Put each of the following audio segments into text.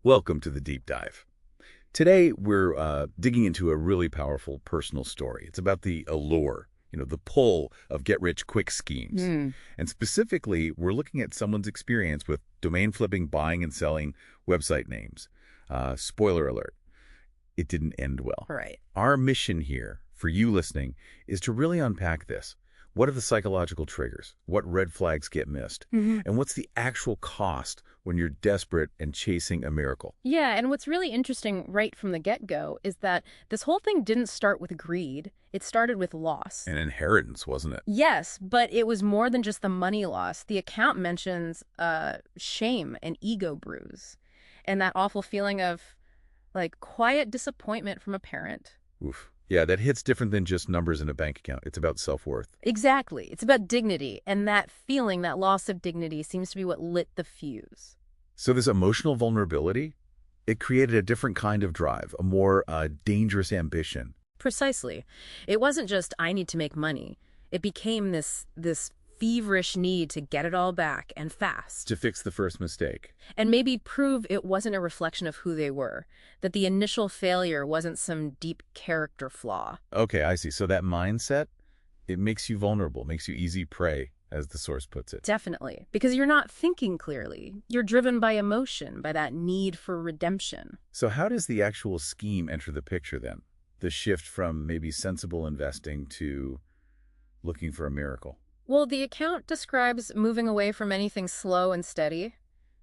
Welcome to the Deep Dive. Today, we're digging into a really powerful personal story. It's about the allure, the pull of get-rich-quick schemes. Hmm. And specifically, we're looking at someone's experience with domain flipping, buying and selling website names. Spoiler alert, it didn't end well. Right. Our mission here, for you listening, is to really unpack this. What are the psychological triggers? What red flags get missed? And what's the actual cost when you're desperate and chasing a miracle? Yeah, and what's really interesting right from the get-go is that this whole thing didn't start with greed. It started with loss. An inheritance, wasn't it? Yes, but it was more than just the money loss. The account mentions shame and ego bruise and that awful feeling of, quiet disappointment from a parent. Oof. Yeah, that hits different than just numbers in a bank account. It's about self-worth. Exactly. It's about dignity, and that feeling, that loss of dignity, seems to be what lit the fuse. So this emotional vulnerability, it created a different kind of drive, a more dangerous ambition. Precisely. It wasn't just, I need to make money. It became this feverish need to get it all back and fast. To fix the first mistake. And maybe prove it wasn't a reflection of who they were, that the initial failure wasn't some deep character flaw. Okay, I see. So that mindset, it makes you vulnerable, makes you easy prey, as the source puts it. Definitely. Because you're not thinking clearly. You're driven by emotion, by that need for redemption. So how does the actual scheme enter the picture then? The shift from maybe sensible investing to looking for a miracle? Well, the account describes moving away from anything slow and steady.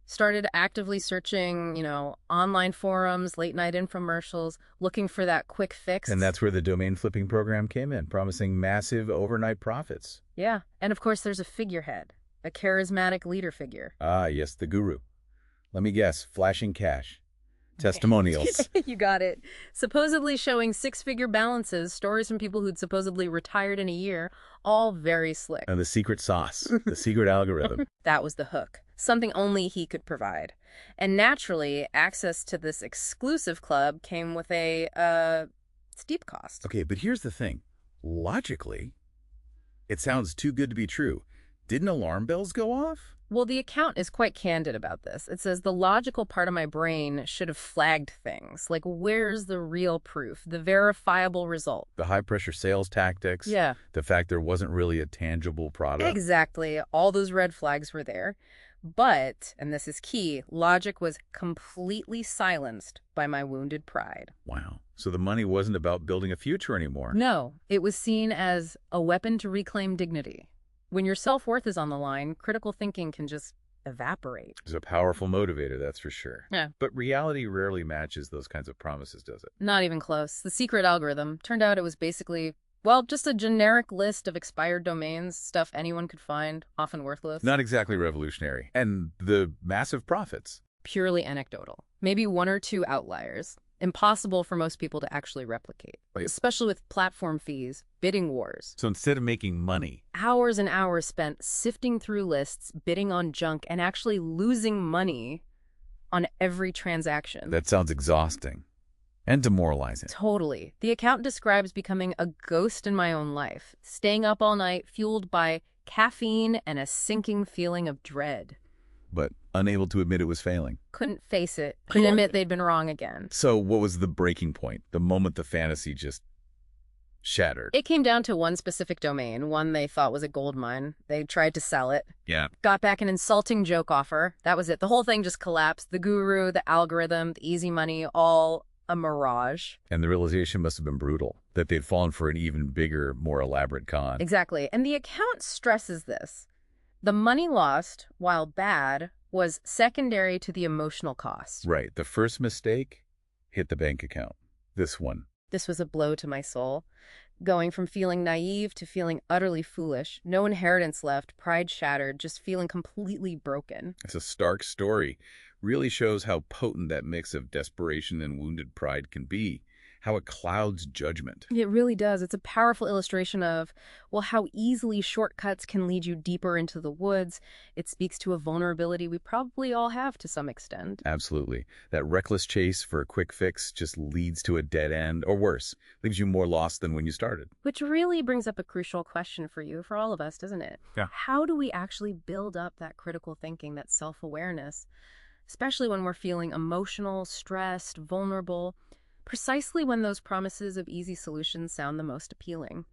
Started actively searching, online forums, late-night infomercials, looking for that quick fix. And that's where the domain flipping program came in, promising massive overnight profits. Yeah, and of course there's a figurehead, a charismatic leader figure. Ah, yes, the guru. Let me guess, flashing cash. Testimonials. You got it. Supposedly showing six-figure balances, stories from people who'd supposedly retired in a year, all very slick. And the secret sauce, the secret algorithm. That was the hook, something only he could provide. And naturally, access to this exclusive club came with a steep cost. Okay, but here's the thing. Logically, it sounds too good to be true. Didn't alarm bells go off? Well, the account is quite candid about this. It says the logical part of my brain should have flagged things. Like, where's the real proof, the verifiable result? The high-pressure sales tactics. Yeah. The fact there wasn't really a tangible product. Exactly. All those red flags were there. But, and this is key, logic was completely silenced by my wounded pride. Wow. So the money wasn't about building a future anymore. No, it was seen as a weapon to reclaim dignity. When your self-worth is on the line, critical thinking can just evaporate. It's a powerful motivator, that's for sure. Yeah. But reality rarely matches those kinds of promises, does it? Not even close. The secret algorithm turned out it was basically, well, just a generic list of expired domains, stuff anyone could find, often worthless. Not exactly revolutionary. And the massive profits. Purely anecdotal. Maybe one or two outliers. Impossible for most people to actually replicate, especially with platform fees, bidding wars. So instead of making money, hours and hours spent sifting through lists, bidding on junk, and actually losing money on every transaction. That sounds exhausting and demoralizing. Totally. The account describes becoming a ghost in my own life, staying up all night, fueled by caffeine and a sinking feeling of dread. But unable to admit it was failing. Couldn't face it. Couldn't admit they'd been wrong again. So what was the breaking point? The moment the fantasy just shattered? It came down to one specific domain, one they thought was a gold mine. They tried to sell it. Yeah. Got back an insulting joke offer. That was it. The whole thing just collapsed. The guru, the algorithm, the easy money, all a mirage. And the realization must have been brutal, that they'd fallen for an even bigger, more elaborate con. Exactly. And the account stresses this. The money lost, while bad, was secondary to the emotional cost. Right. The first mistake hit the bank account. This one. This was a blow to my soul. Going from feeling naive to feeling utterly foolish, no inheritance left, pride shattered, just feeling completely broken. It's a stark story. Really shows how potent that mix of desperation and wounded pride can be. How it clouds judgment. It really does. It's a powerful illustration of, well, how easily shortcuts can lead you deeper into the woods. It speaks to a vulnerability we probably all have to some extent. Absolutely. That reckless chase for a quick fix just leads to a dead end, or worse, leaves you more lost than when you started. Which really brings up a crucial question for you, for all of us, doesn't it? Yeah. How do we actually build up that critical thinking, that self-awareness, especially when we're feeling emotional, stressed, vulnerable, precisely when those promises of easy solutions sound the most appealing.